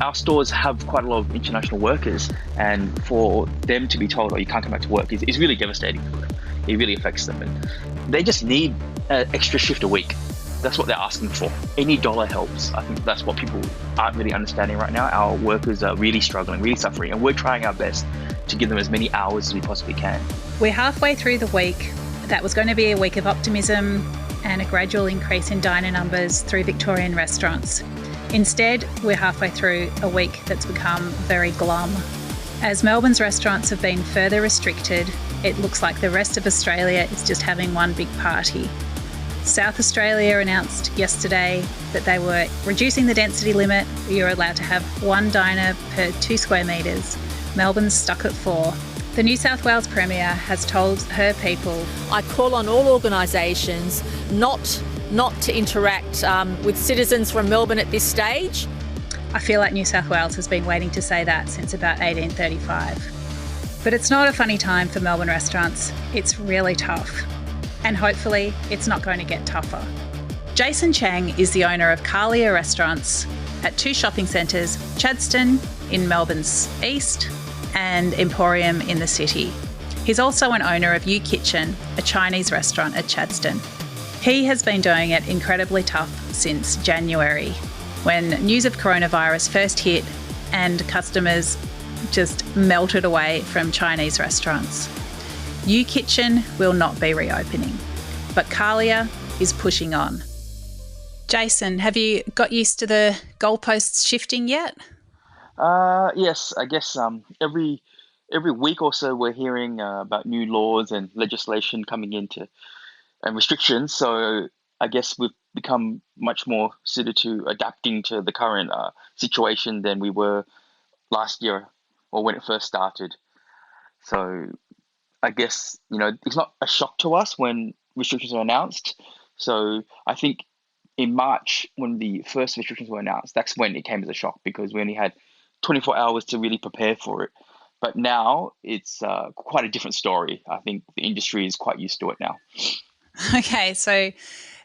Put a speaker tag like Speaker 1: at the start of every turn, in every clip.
Speaker 1: our stores have quite a lot of international workers, and for them to be told, "Oh, you can't come back to work," is really devastating for them. It really affects them, and they just need an extra shift a week. That's what they're asking for. Any dollar helps. I think that's what people aren't really understanding right now. Our workers are really struggling, really suffering, and we're trying our best to give them as many hours as we possibly can.
Speaker 2: We're halfway through the week. That was going to be a week of optimism and a gradual increase in diner numbers through Victorian restaurants. Instead, we're halfway through a week that's become very glum. As Melbourne's restaurants have been further restricted, it looks like the rest of Australia is just having one big party. South Australia announced yesterday that they were reducing the density limit. You're allowed to have one diner per 2 square metres. Melbourne's stuck at 4. The New South Wales Premier has told her people,
Speaker 3: "I call on all organisations not to interact with citizens from Melbourne at this stage."
Speaker 2: I feel like New South Wales has been waiting to say that since about 1835. But it's not a funny time for Melbourne restaurants. It's really tough. And hopefully it's not going to get tougher. Jason Chang is the owner of Calia restaurants at 2 shopping centres, Chadstone in Melbourne's east and Emporium in the city. He's also an owner of U Kitchen, a Chinese restaurant at Chadstone. He has been doing it incredibly tough since January, when news of coronavirus first hit and customers just melted away from Chinese restaurants. U Kitchen will not be reopening, but Calia is pushing on. Jason, have you got used to the goalposts shifting yet?
Speaker 1: Yes, I guess every week or so we're hearing about new laws and legislation coming into and restrictions. So I guess we've become much more suited to adapting to the current situation than we were last year or when it first started. So I guess, it's not a shock to us when restrictions are announced. So I think in March, when the first restrictions were announced, that's when it came as a shock because we only had 24 hours to really prepare for it. But now it's quite a different story. I think the industry is quite used to it now.
Speaker 2: Okay, so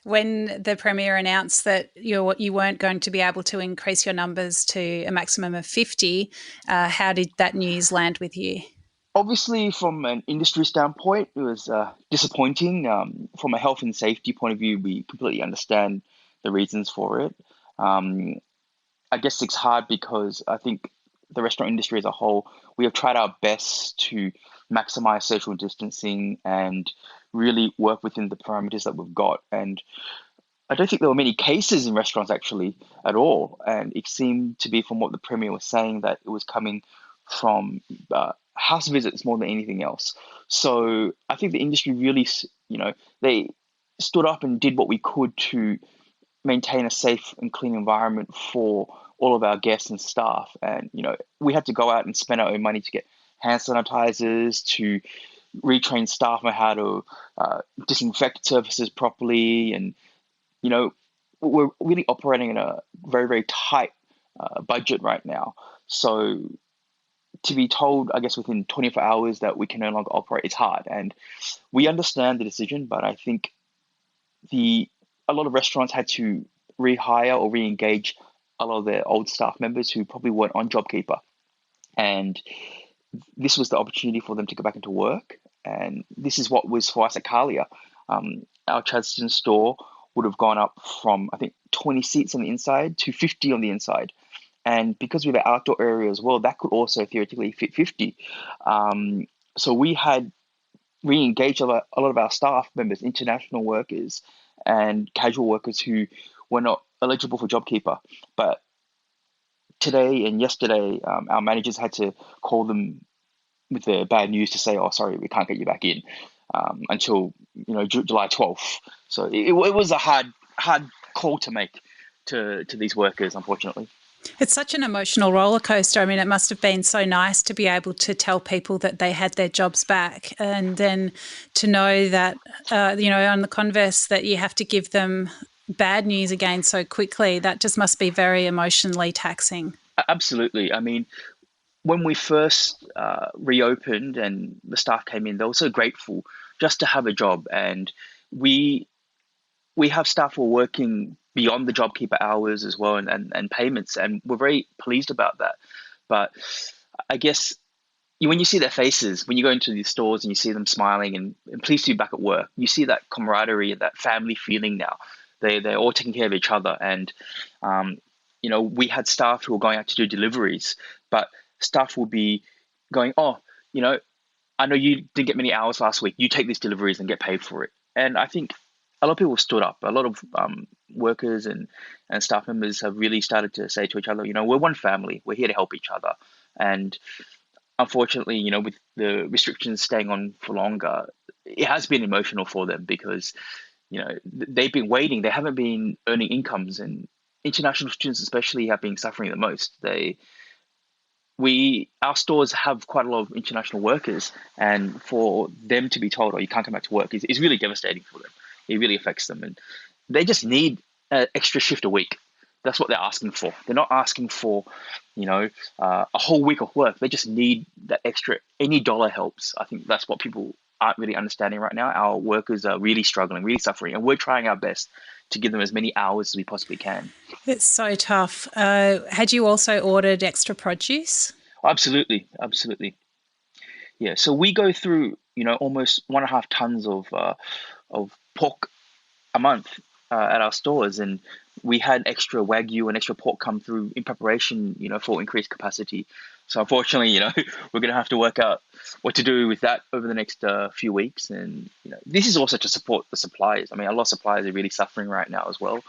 Speaker 2: when the Premier announced that you weren't going to be able to increase your numbers to a maximum of 50, how did that news land with you?
Speaker 1: Obviously, from an industry standpoint, it was disappointing. From a health and safety point of view, we completely understand the reasons for it. I guess it's hard because I think the restaurant industry as a whole, we have tried our best to maximize social distancing and really work within the parameters that we've got. And I don't think there were many cases in restaurants actually at all. And it seemed to be from what the Premier was saying that it was coming from house visits more than anything else. So I think the industry really, they stood up and did what we could to maintain a safe and clean environment for all of our guests and staff. And, we had to go out and spend our own money to get hand sanitizers, to retrain staff on how to disinfect surfaces properly. And, we're really operating in a very, very tight budget right now. So to be told, I guess, within 24 hours that we can no longer operate, it's hard. And we understand the decision, but I think a lot of restaurants had to rehire or re-engage a lot of their old staff members who probably weren't on JobKeeper. And this was the opportunity for them to go back into work. And this is what was for us at Calia. Our Chadstone store would have gone up from, I think, 20 seats on the inside to 50 on the inside. And because we have an outdoor area as well, that could also theoretically fit 50. So we had re-engaged a lot of our staff members, international workers and casual workers who were not eligible for JobKeeper. But today and yesterday, our managers had to call them with the bad news to say, "Oh, sorry, we can't get you back in until July 12th." So it was a hard call to make to these workers, unfortunately.
Speaker 2: It's such an emotional roller coaster. I mean, it must have been so nice to be able to tell people that they had their jobs back, and then to know that, on the converse, that you have to give them bad news again so quickly. That just must be very emotionally taxing.
Speaker 1: Absolutely. I mean, when we first reopened and the staff came in, they were so grateful just to have a job. And we we have staff who are working beyond the JobKeeper hours as well, and payments, and we're very pleased about that. But I guess when you see their faces, when you go into these stores and you see them smiling and pleased to be back at work, you see that camaraderie and that family feeling now. They're all taking care of each other. And, we had staff who were going out to do deliveries, but staff will be going, oh, I know you didn't get many hours last week. You take these deliveries and get paid for it. And I think a lot of people stood up. A lot of workers and staff members have really started to say to each other, we're one family. We're here to help each other. And unfortunately, with the restrictions staying on for longer, it has been emotional for them because, they've been waiting. They haven't been earning incomes, and international students especially have been suffering the most. Our stores have quite a lot of international workers, and for them to be told, "Oh, you can't come back to work," is really devastating for them. It really affects them, and they just need an extra shift a week. That's what they're asking for. They're not asking for, a whole week of work. They just need that extra. Any dollar helps. I think that's what people aren't really understanding right now. Our workers are really struggling, really suffering, and we're trying our best to give them as many hours as we possibly can.
Speaker 2: It's so tough. Had you also ordered extra produce?
Speaker 1: Absolutely, absolutely. Yeah. So we go through, almost 1.5 tons of pork a month at our stores, and we had extra Wagyu and extra pork come through in preparation, for increased capacity. So unfortunately, we're going to have to work out what to do with that over the next few weeks. And, this is also to support the suppliers. I mean, a lot of suppliers are really suffering right now as well.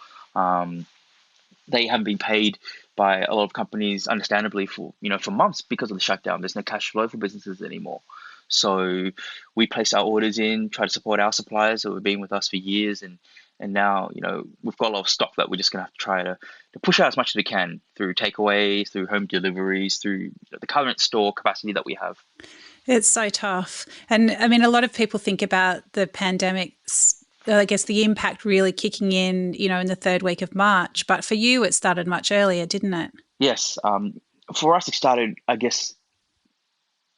Speaker 1: They haven't been paid by a lot of companies, understandably, for months because of the shutdown. There's no cash flow for businesses anymore. So we place our orders in, try to support our suppliers who have been with us for years, and now, we've got a lot of stock that we're just going to have to try to push out as much as we can through takeaways, through home deliveries, through the current store capacity that we have.
Speaker 2: It's so tough. And I mean, a lot of people think about the pandemic, I guess the impact really kicking in, in the third week of March. But for you, it started much earlier, didn't it?
Speaker 1: Yes. For us, it started, I guess,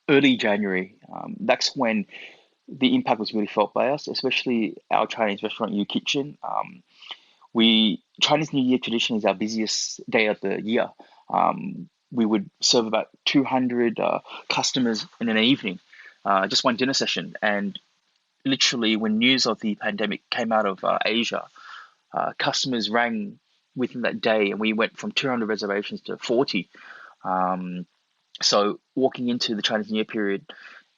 Speaker 1: early January. That's when the impact was really felt by us, especially our Chinese restaurant, U Kitchen. Chinese New Year tradition is our busiest day of the year. We would serve about 200 customers in an evening, just one dinner session. And literally, when news of the pandemic came out of Asia, customers rang within that day, and we went from 200 reservations to 40. So walking into the Chinese New Year period,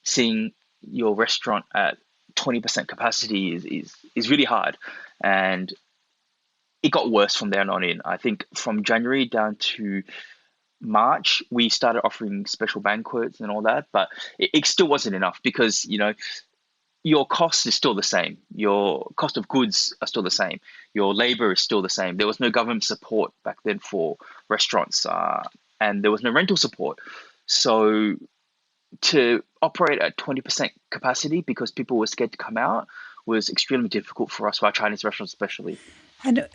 Speaker 1: seeing your restaurant at 20% capacity is really hard, and it got worse from there on in. I think from January down to March, we started offering special banquets and all that, but it still wasn't enough because your cost is still the same. Your cost of goods are still the same. Your labor is still the same. There was no government support back then for restaurants, and there was no rental support. So to operate at 20% capacity because people were scared to come out was extremely difficult for us, for our Chinese restaurants especially.
Speaker 2: And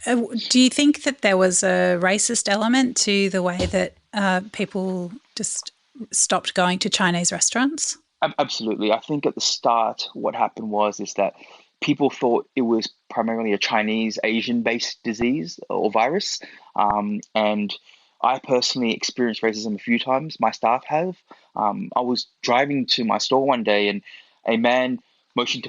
Speaker 2: do you think that there was a racist element to the way that people just stopped going to Chinese restaurants?
Speaker 1: Absolutely. I think at the start, what happened is that people thought it was primarily a Chinese, Asian-based disease or virus. And I personally experienced racism a few times. My staff have. I was driving to my store one day, and a man motioned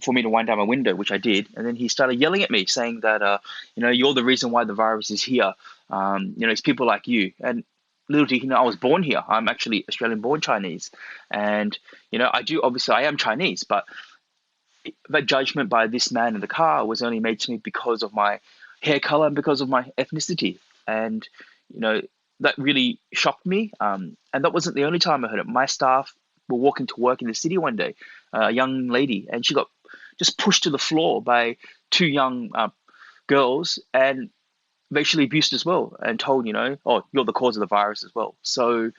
Speaker 1: for me to wind down my window, which I did. And then he started yelling at me, saying that, you're the reason why the virus is here. It's people like you. And little did he know, I was born here. I'm actually Australian-born Chinese. And, I am Chinese, but that judgment by this man in the car was only made to me because of my hair color and because of my ethnicity. And, that really shocked me. And that wasn't the only time I heard it. My staff were walking to work in the city one day, a young lady, and she got just pushed to the floor by two young girls and racially abused as well, and told, oh, you're the cause of the virus as well. So,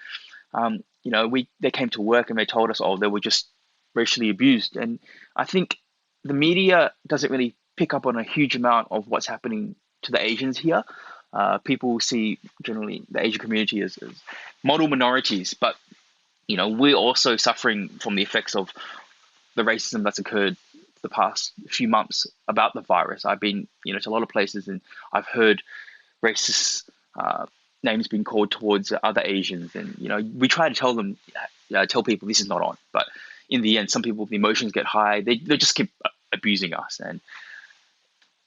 Speaker 1: they came to work and they told us, oh, they were just racially abused. And I think the media doesn't really pick up on a huge amount of what's happening to the Asians here. People see generally the Asian community as model minorities, but we're also suffering from the effects of the racism that's occurred the past few months about the virus. I've been, to a lot of places, and I've heard racist names being called towards other Asians, and we try to tell people this is not on, but in the end, some people, the emotions get high. They just keep abusing us, and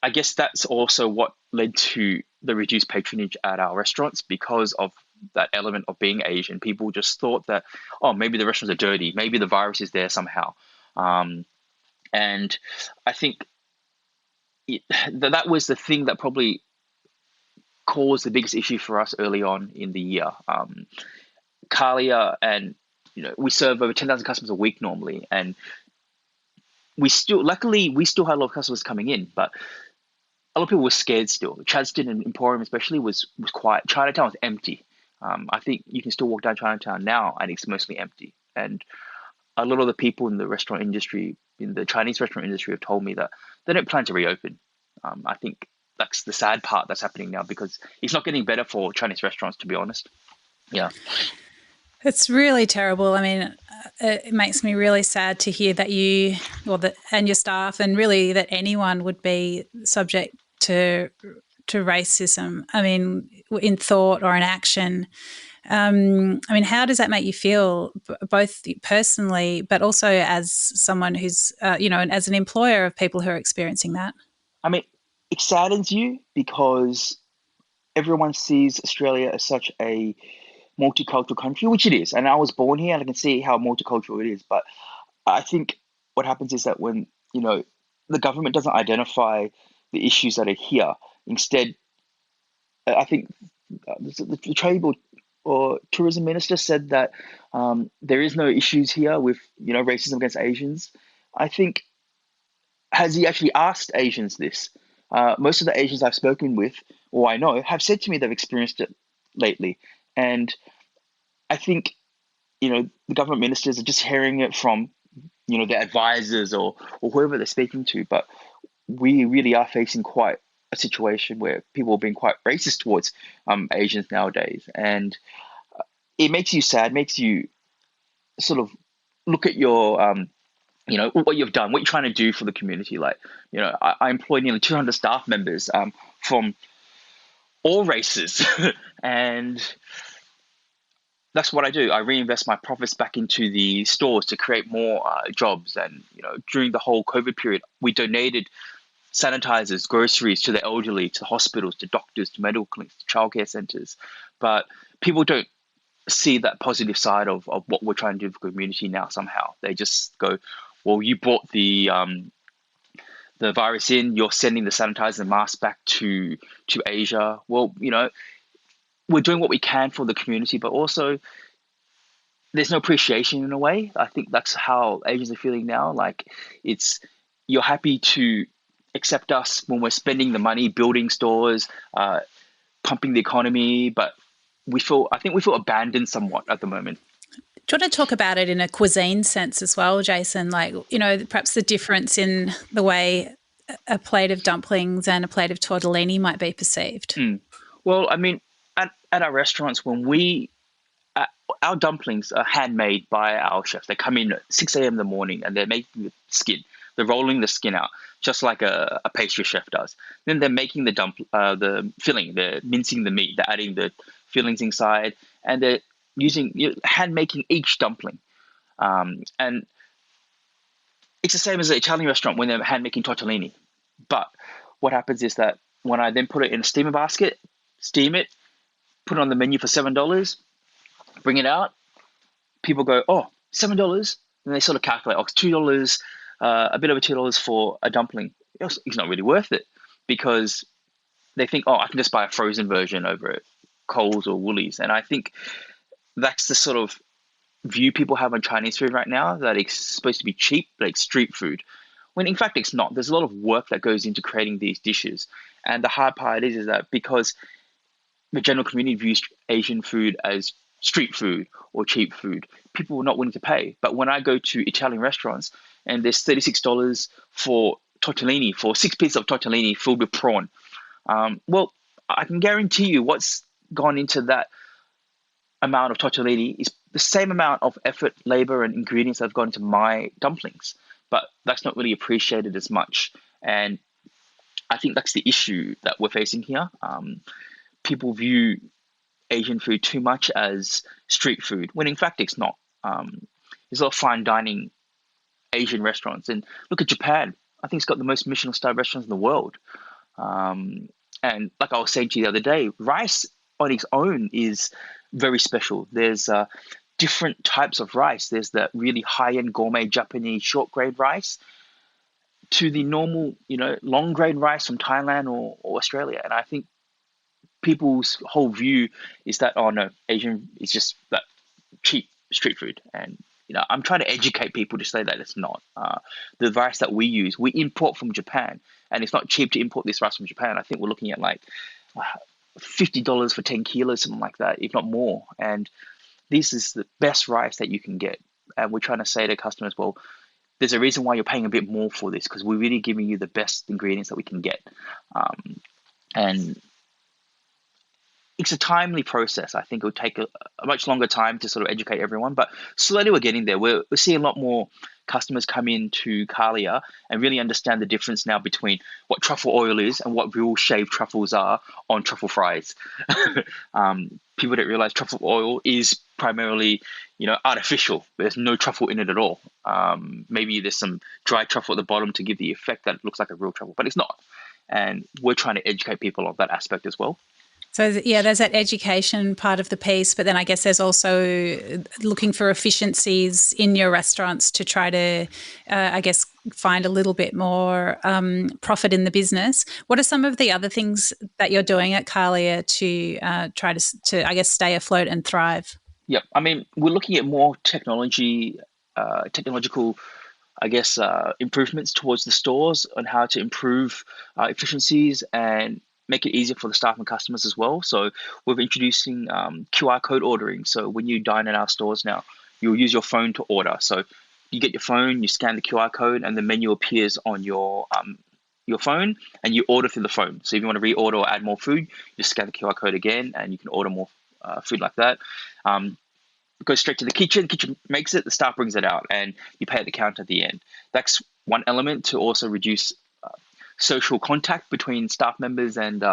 Speaker 1: I guess that's also what led to the reduced patronage at our restaurants because of that element of being Asian. People just thought that, oh, maybe the restaurants are dirty, maybe the virus is there somehow, and I think that was the thing that probably caused the biggest issue for us early on in the year. Calia, and we serve over 10,000 customers a week normally, and luckily we still had a lot of customers coming in, but a lot of people were scared still. Chadstone and Emporium especially was quiet. Chinatown was empty. I think you can still walk down Chinatown now and it's mostly empty. And a lot of the people in the restaurant industry, in the Chinese restaurant industry, have told me that they don't plan to reopen. I think that's the sad part that's happening now because it's not getting better for Chinese restaurants, to be honest. Yeah.
Speaker 2: It's really terrible. I mean, it makes me really sad to hear that you and your staff and really that anyone would be subject to racism, I mean, in thought or in action. I mean, how does that make you feel, both personally, but also as someone who's, and as an employer of people who are experiencing that?
Speaker 1: I mean, it saddens you because everyone sees Australia as such a multicultural country, which it is. And I was born here and I can see how multicultural it is. But I think what happens is that when, the government doesn't identify the issues that are here, instead, I think the trade or tourism minister said that there is no issues here with, racism against Asians. I think, has he actually asked Asians this? Most of the Asians I've spoken with, or I know, have said to me they've experienced it lately. And I think, the government ministers are just hearing it from, their advisors or whoever they're speaking to. But we really are facing quite a situation where people are being quite racist towards Asians nowadays. And it makes you sad, makes you sort of look at your, what you've done, what you're trying to do for the community. Like, I employ nearly 200 staff members from all races. And that's what I do. I reinvest my profits back into the stores to create more jobs. And, during the whole COVID period, we donated sanitizers, groceries to the elderly, to hospitals, to doctors, to medical clinics, to childcare centers. But people don't see that positive side of what we're trying to do for the community now somehow. They just go, well, you brought the virus in, you're sending the sanitizer and masks back to Asia. Well, we're doing what we can for the community, but also there's no appreciation in a way. I think that's how Asians are feeling now. Like you're happy to accept us when we're spending the money, building stores, pumping the economy, but I think we feel abandoned somewhat at the moment.
Speaker 2: Do you want to talk about it in a cuisine sense as well, Jason? Like, perhaps the difference in the way a plate of dumplings and a plate of tortellini might be perceived.
Speaker 1: Well, I mean, at our restaurants, when our dumplings are handmade by our chefs. They come in at 6 a.m. in the morning and they're making the skin. They're rolling the skin out just like a pastry chef does. Then they're making the filling. They're mincing the meat. They're adding the fillings inside, and they're hand making each dumpling. And it's the same as an Italian restaurant when they're hand making tortellini. But what happens is that when I then put it in a steamer basket, steam it, put it on the menu for $7, bring it out, people go, oh, $7? And they sort of calculate, oh, it's $2, a bit over $2 for a dumpling. It's not really worth it because they think, oh, I can just buy a frozen version over at Coles or Woolies. And I think that's the sort of view people have on Chinese food right now, that it's supposed to be cheap, like street food, when in fact it's not. There's a lot of work that goes into creating these dishes. And the hard part is that because the general community views Asian food as street food or cheap food, people are not willing to pay. But when I go to Italian restaurants and there's $36 for tortellini, for 6 pieces of tortellini filled with prawn, well, I can guarantee you what's gone into that amount of tortellini is the same amount of effort, labor, and ingredients that have gone into my dumplings. but that's not really appreciated as much. And I think that's the issue that we're facing here. People view Asian food too much as street food, when in fact it's not. There's a lot of fine dining Asian restaurants, and look at Japan. I think it's got the most Michelin star restaurants in the world. And like I was saying to you the other day, rice on its own is very special. There's different types of rice. There's the really high-end gourmet Japanese short grain rice to the normal, long grain rice from Thailand or Australia. And I think people's whole view is that, oh no, Asian is just that cheap street food. And I'm trying to educate people to say that it's not. The rice that we use, we import from Japan, and it's not cheap to import this rice from Japan. I think we're looking at like $50 for 10 kilos, something like that, if not more. And this is the best rice that you can get. And we're trying to say to customers, well, there's a reason why you're paying a bit more for this, because we're really giving you the best ingredients that we can get. And it's a timely process. I think it'll take a much longer time to sort of educate everyone, but slowly we're getting there. We're seeing a lot more customers come into Calia and really understand the difference now between what truffle oil is and what real shaved truffles are on truffle fries. People don't realize truffle oil is primarily, artificial. There's no truffle in it at all. Maybe there's some dry truffle at the bottom to give the effect that it looks like a real truffle, but it's not. And we're trying to educate people on that aspect as well.
Speaker 2: So, yeah, there's that education part of the piece, but then I guess there's also looking for efficiencies in your restaurants to try to, find a little bit more profit in the business. What are some of the other things that you're doing at Calia to try to stay afloat and thrive?
Speaker 1: Yep. I mean, we're looking at more technological, improvements towards the stores on how to improve efficiencies and make it easier for the staff and customers as well. So we're introducing QR code ordering. So when you dine in our stores now, you'll use your phone to order. So you get your phone, you scan the QR code, and the menu appears on your phone, and you order through the phone. So if you want to reorder or add more food, you scan the QR code again, and you can order more food like that. It goes straight to the kitchen. The kitchen makes it, the staff brings it out, and you pay at the counter at the end. That's one element to also reduce social contact between staff members and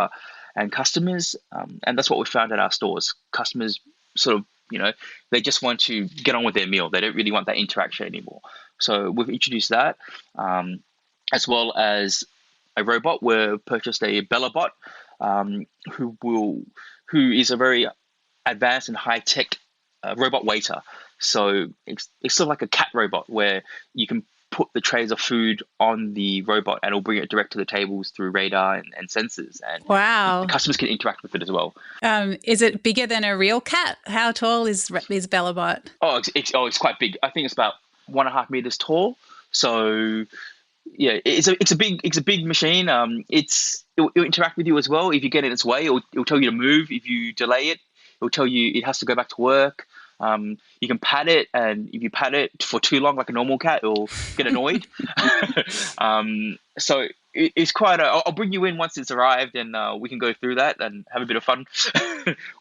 Speaker 1: customers, and that's what we found at our stores. Customers sort of, they just want to get on with their meal. They don't really want that interaction anymore. So we've introduced that, as well as a robot. We've purchased a BellaBot, who is a very advanced and high tech robot waiter. So it's sort of like a cat robot where you can put the trays of food on the robot and it'll bring it direct to the tables through radar and sensors. And
Speaker 2: wow,
Speaker 1: customers can interact with it as well.
Speaker 2: Is it bigger than a real cat? How tall is BellaBot?
Speaker 1: It's quite big. I think it's about 1.5 meters tall. So yeah, it's a big machine. It'll interact with you as well. If you get in its way, it'll tell you to move. If you delay it, it'll tell you it has to go back to work. You can pat it, and if you pat it for too long, like a normal cat, it'll get annoyed. So it's quite I'll bring you in once it's arrived, and we can go through that and have a bit of fun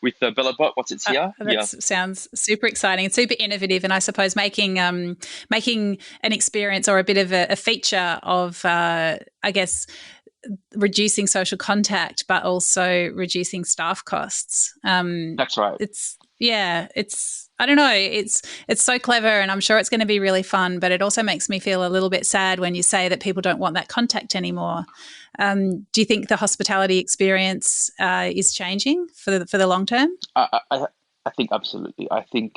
Speaker 1: with the BellaBot once it's here.
Speaker 2: Sounds super exciting and super innovative, and I suppose making an experience or a bit of a feature of, reducing social contact, but also reducing staff costs.
Speaker 1: That's right.
Speaker 2: I don't know. It's so clever, and I'm sure it's going to be really fun. But it also makes me feel a little bit sad when you say that people don't want that contact anymore. Do you think the hospitality experience is changing for the long term?
Speaker 1: I think absolutely. I think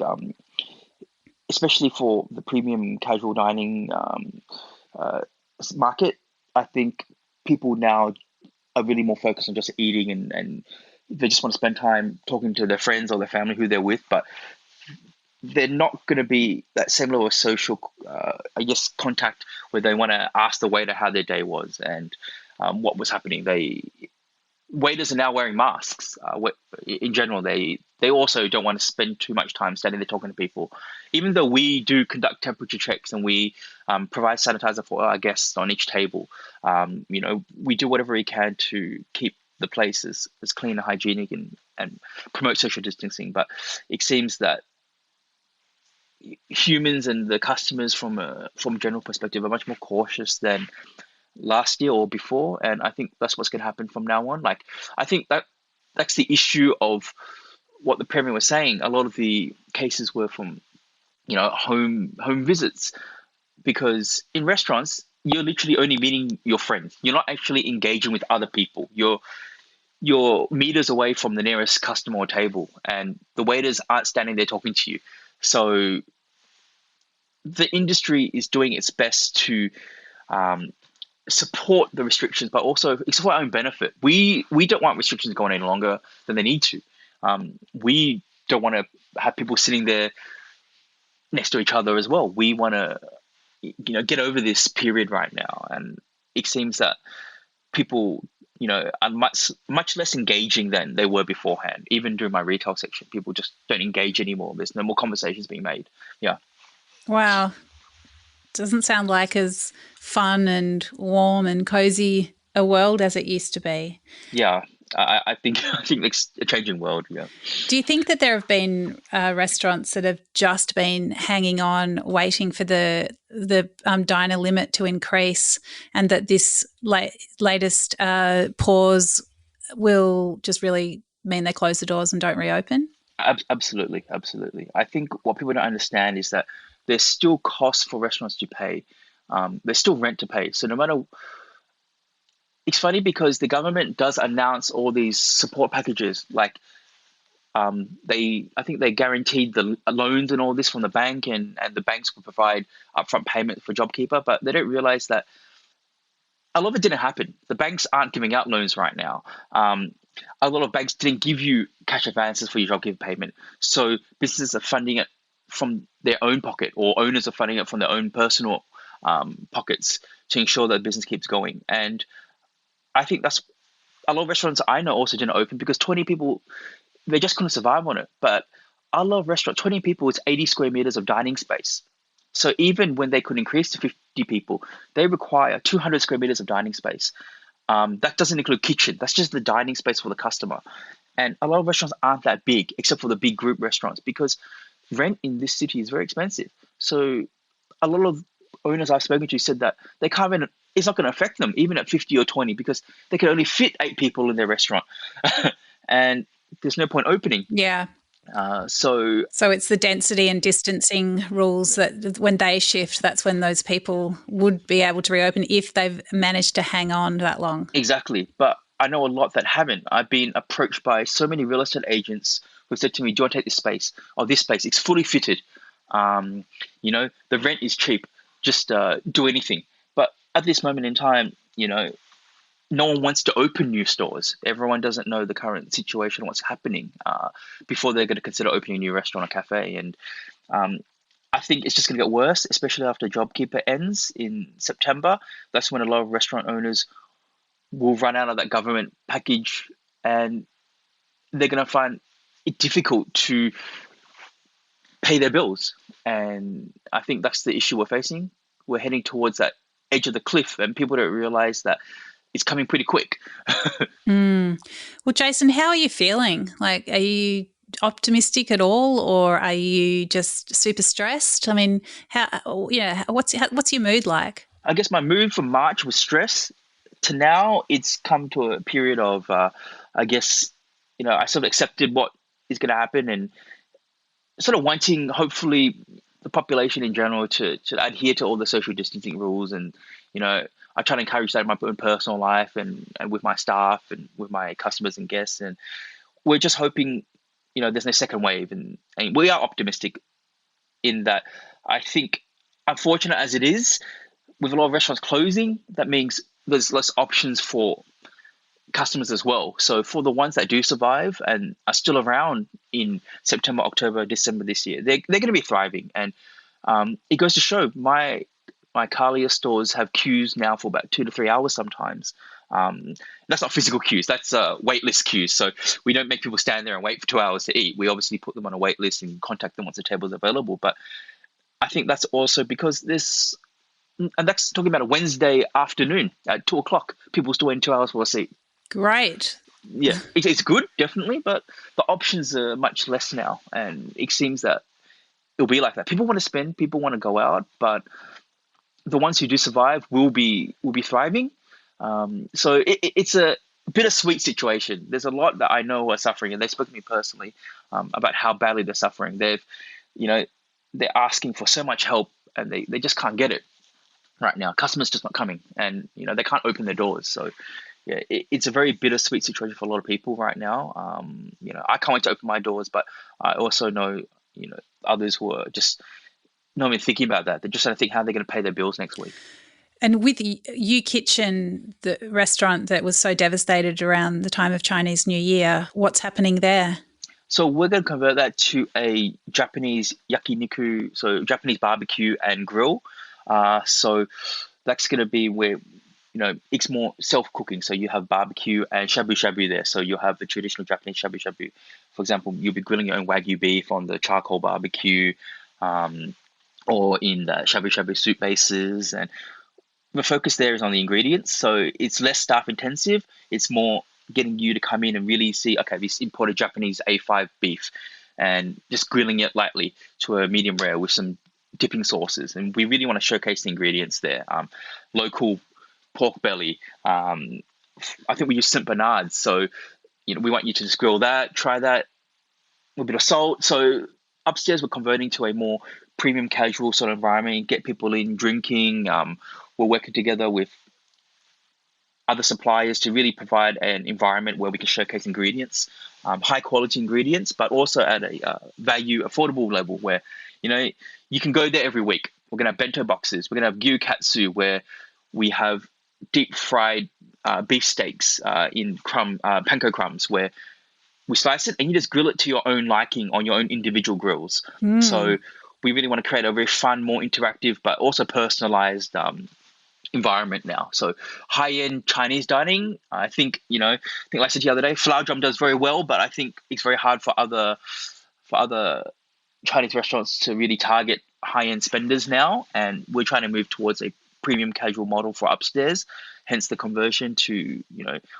Speaker 1: especially for the premium casual dining market, I think people now are really more focused on just eating, and they just want to spend time talking to their friends or their family who they're with, but they're not going to be that same level of social, contact where they want to ask the waiter how their day was and what was happening. Waiters are now wearing masks. In general, they also don't want to spend too much time standing there talking to people. Even though we do conduct temperature checks and we provide sanitizer for our guests on each table, we do whatever we can to keep the place as clean and hygienic and promote social distancing. But it seems that humans and the customers from a general perspective are much more cautious than last year or before, and I think that's what's going to happen from now on. Like, I think that's the issue of what the Premier was saying. A lot of the cases were from home visits, because in restaurants you're literally only meeting your friends. You're not actually engaging with other people. You're meters away from the nearest customer or table, and the waiters aren't standing there talking to you. So the industry is doing its best to support the restrictions, but also it's for our own benefit. We don't want restrictions going any longer than they need to. We don't want to have people sitting there next to each other as well. We want to, get over this period right now, and it seems that people, are much less engaging than they were beforehand. Even during my retail section, people just don't engage anymore. There's no more conversations being made. Yeah.
Speaker 2: Wow. Doesn't sound like as fun and warm and cozy a world as it used to be.
Speaker 1: Yeah, I think it's a changing world. Yeah.
Speaker 2: Do you think that there have been restaurants that have just been hanging on, waiting for the diner limit to increase, and that this latest pause will just really mean they close the doors and don't reopen?
Speaker 1: Absolutely. I think what people don't understand is that there's still costs for restaurants to pay. There's still rent to pay. So no matter, it's funny because the government does announce all these support packages, like I think they guaranteed the loans and all this from the bank, and the banks will provide upfront payment for JobKeeper, but they don't realize that a lot of it didn't happen. The banks aren't giving out loans right now. A lot of banks didn't give you cash advances for your JobKeeper payment. So businesses are funding it from their own pocket, or owners are funding it from their own personal pockets to ensure that the business keeps going. And I think that's a lot of restaurants I know also didn't open because 20 people, they just couldn't survive on it. But a lot of restaurants, 20 people is 80 square meters of dining space. So even when they could increase to 50 people, they require 200 square meters of dining space. That doesn't include kitchen. That's just the dining space for the customer. And a lot of restaurants aren't that big, except for the big group restaurants, because rent in this city is very expensive. So a lot of owners I've spoken to said that they can't even, it's not going to affect them even at 50 or 20 because they can only fit 8 people in their restaurant. And there's no point opening.
Speaker 2: Yeah.
Speaker 1: So
Speaker 2: it's the density and distancing rules that when they shift, that's when those people would be able to reopen if they've managed to hang on that long.
Speaker 1: Exactly. But I know a lot that haven't. I've been approached by so many real estate agents who said to me, do you want to take this space? Or this space, it's fully fitted. The rent is cheap. Just do anything. But at this moment in time, no one wants to open new stores. Everyone doesn't know the current situation, what's happening before they're going to consider opening a new restaurant or cafe. And I think it's just going to get worse, especially after JobKeeper ends in September. That's when a lot of restaurant owners will run out of that government package, and they're going to find it difficult to pay their bills. And I think that's the issue we're facing. We're heading towards that edge of the cliff, and people don't realize that it's coming pretty quick.
Speaker 2: Well, Jason, how are you feeling? Like, are you optimistic at all, or are you just super stressed? I mean, what's your mood like?
Speaker 1: I guess my mood from March was stress. To now, it's come to a period of, I sort of accepted what is going to happen, and sort of wanting, hopefully, the population in general to adhere to all the social distancing rules. And, I try to encourage that in my own personal life and with my staff and with my customers and guests. And we're just hoping, there's no second wave. And we are optimistic in that. I think, unfortunate as it is, with a lot of restaurants closing, that means there's less options for customers as well. So for the ones that do survive and are still around in September, October, December this year, they're going to be thriving. And it goes to show my Calia stores have queues now for about 2 to 3 hours sometimes. That's not physical queues, that's wait list queues. So we don't make people stand there and wait for 2 hours to eat. We obviously put them on a wait list and contact them once the table is available. But I think that's also because and that's talking about a Wednesday afternoon at 2 o'clock. People still waiting 2 hours for a seat.
Speaker 2: Great.
Speaker 1: Yeah, it's good, definitely, but the options are much less now. And it seems that it'll be like that. People want to spend, people want to go out, but the ones who do survive will be thriving. So it's a bittersweet situation. There's a lot that I know who are suffering, and they spoke to me personally about how badly they're suffering. They're asking for so much help, and they just can't get it right now. Customers just not coming, and they can't open their doors. So yeah, it's a very bittersweet situation for a lot of people right now. I can't wait to open my doors, but I also know others who are just not even thinking about that. They're just trying to think how they're going to pay their bills next week.
Speaker 2: And with U Kitchen, the restaurant that was so devastated around the time of Chinese New Year, what's happening there?
Speaker 1: So we're going to convert that to a Japanese yakiniku, so Japanese barbecue and grill. So that's going to be where, it's more self-cooking. So you have barbecue and shabu-shabu there. So you'll have the traditional Japanese shabu-shabu. For example, you'll be grilling your own Wagyu beef on the charcoal barbecue, or in the shabu-shabu soup bases. And the focus there is on the ingredients. So it's less staff intensive. It's more getting you to come in and really see, okay, this imported Japanese A5 beef, and just grilling it lightly to a medium rare with some dipping sauces. And we really want to showcase the ingredients there. Local pork belly. I think we use St. Bernard's. So, we want you to just grill that, try that, a little bit of salt. So upstairs, we're converting to a more premium casual sort of environment, get people in drinking. We're working together with other suppliers to really provide an environment where we can showcase ingredients, high quality ingredients, but also at a value affordable level where, you can go there every week. We're going to have bento boxes. We're going to have gyukatsu, where we have deep fried beef steaks in panko crumbs, where we slice it and you just grill it to your own liking on your own individual grills. So we really want to create a very fun, more interactive, but also personalized environment now. So high-end Chinese dining, I think, like I said the other day, Flower Drum does very well, but I think it's very hard for other Chinese restaurants to really target high-end spenders now. And we're trying to move towards a premium casual model for upstairs, hence the conversion to,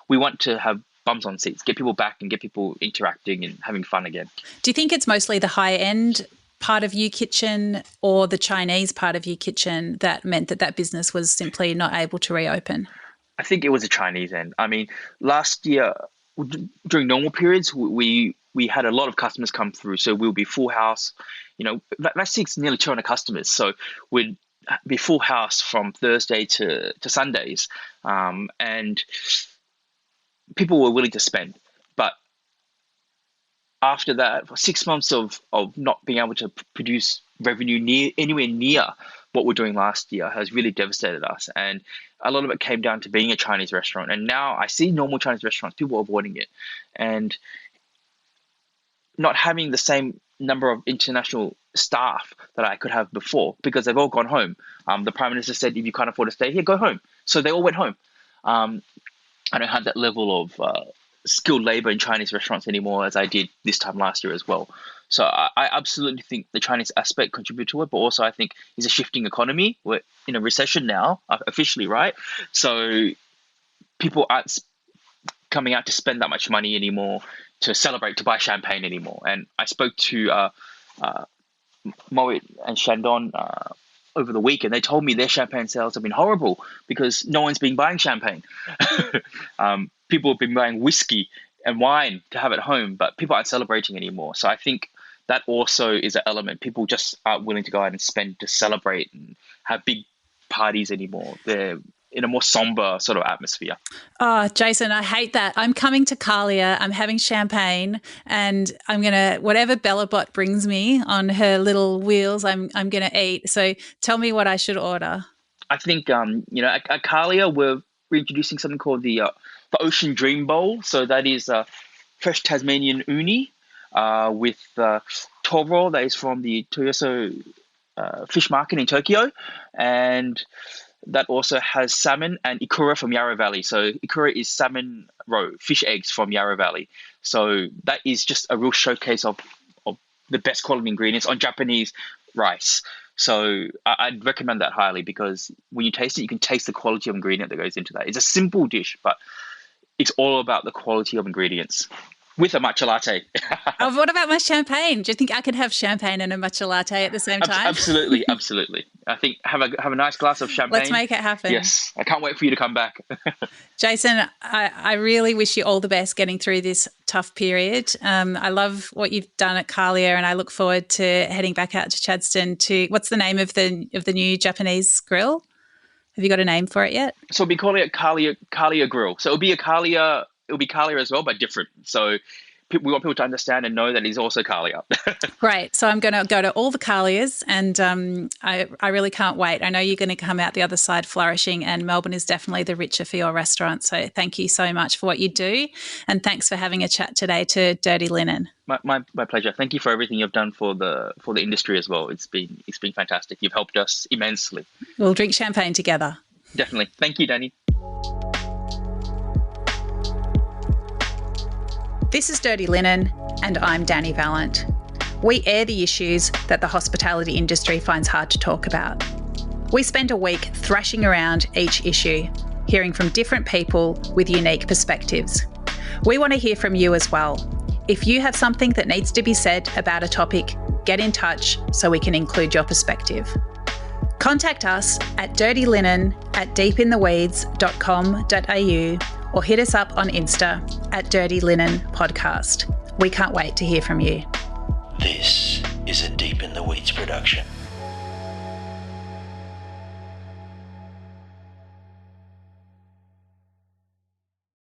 Speaker 1: we want to have bums on seats, get people back and get people interacting and having fun again.
Speaker 2: Do you think it's mostly the high-end part of U Kitchen or the Chinese part of U Kitchen that meant that business was simply not able to reopen?
Speaker 1: I think it was the Chinese end. I mean, last year, during normal periods, we had a lot of customers come through. So we'll be full house. Last week's nearly 200 customers. So we'd be full house from Thursday to Sundays. And people were willing to spend. But after that, for 6 months of not being able to produce revenue anywhere near what we're doing last year has really devastated us. And a lot of it came down to being a Chinese restaurant. And now I see normal Chinese restaurants, people are avoiding it. And not having the same number of international staff that I could have before, because they've all gone home. The Prime Minister said, if you can't afford to stay here, go home. So they all went home. I don't have that level of skilled labor in Chinese restaurants anymore as I did this time last year as well. So I absolutely think the Chinese aspect contributed to it, but also I think it's a shifting economy. We're in a recession now, officially, right? So people aren't coming out to spend that much money anymore, to celebrate, to buy champagne anymore. And I spoke to Moet and Shandon over the week, and they told me their champagne sales have been horrible because no one's been buying champagne. People have been buying whiskey and wine to have at home, but people aren't celebrating anymore. So I think that also is an element. People just aren't willing to go out and spend to celebrate and have big parties anymore. They're in a more somber sort of atmosphere.
Speaker 2: Oh, Jason, I hate that. I'm coming to Calia, I'm having champagne, and I'm going to, whatever Bellabot brings me on her little wheels, I'm going to eat. So tell me what I should order.
Speaker 1: I think, at Calia, we're introducing something called the Ocean Dream Bowl. So that is fresh Tasmanian uni with toro that is from the Toyoso fish market in Tokyo. And that also has salmon and ikura from Yarra Valley. So ikura is salmon roe, fish eggs from Yarra Valley. So that is just a real showcase of the best quality ingredients on Japanese rice. So I'd recommend that highly, because when you taste it, you can taste the quality of ingredient that goes into that. It's a simple dish, but it's all about the quality of ingredients. with a matcha latte.
Speaker 2: Oh, what about my champagne? Do you think I could have champagne and a matcha latte at the same time?
Speaker 1: Absolutely, absolutely. I think have a nice glass of champagne.
Speaker 2: Let's make it happen.
Speaker 1: Yes, I can't wait for you to come back.
Speaker 2: Jason, I really wish you all the best getting through this tough period. I love what you've done at Calia, and I look forward to heading back out to Chadstone to, what's the name of the new Japanese grill? Have you got a name for it yet?
Speaker 1: So we'll be calling it Calia Grill. So it'll be Calia as well, but different. So we want people to understand and know that he's also Calia.
Speaker 2: Great. So I'm going to go to all the Calias, and I really can't wait. I know you're going to come out the other side flourishing, and Melbourne is definitely the richer for your restaurant. So thank you so much for what you do, and thanks for having a chat today to Dirty Linen.
Speaker 1: My pleasure. Thank you for everything you've done for the industry as well. It's been fantastic. You've helped us immensely.
Speaker 2: We'll drink champagne together.
Speaker 1: Definitely. Thank you, Dani.
Speaker 2: This is Dirty Linen, and I'm Dani Valent. We air the issues that the hospitality industry finds hard to talk about. We spend a week thrashing around each issue, hearing from different people with unique perspectives. We want to hear from you as well. If you have something that needs to be said about a topic, get in touch so we can include your perspective. Contact us at dirtylinen@deepintheweeds.com.au or hit us up on Insta at Dirty Linen Podcast. We can't wait to hear from you.
Speaker 4: This is a Deep in the Weeds production.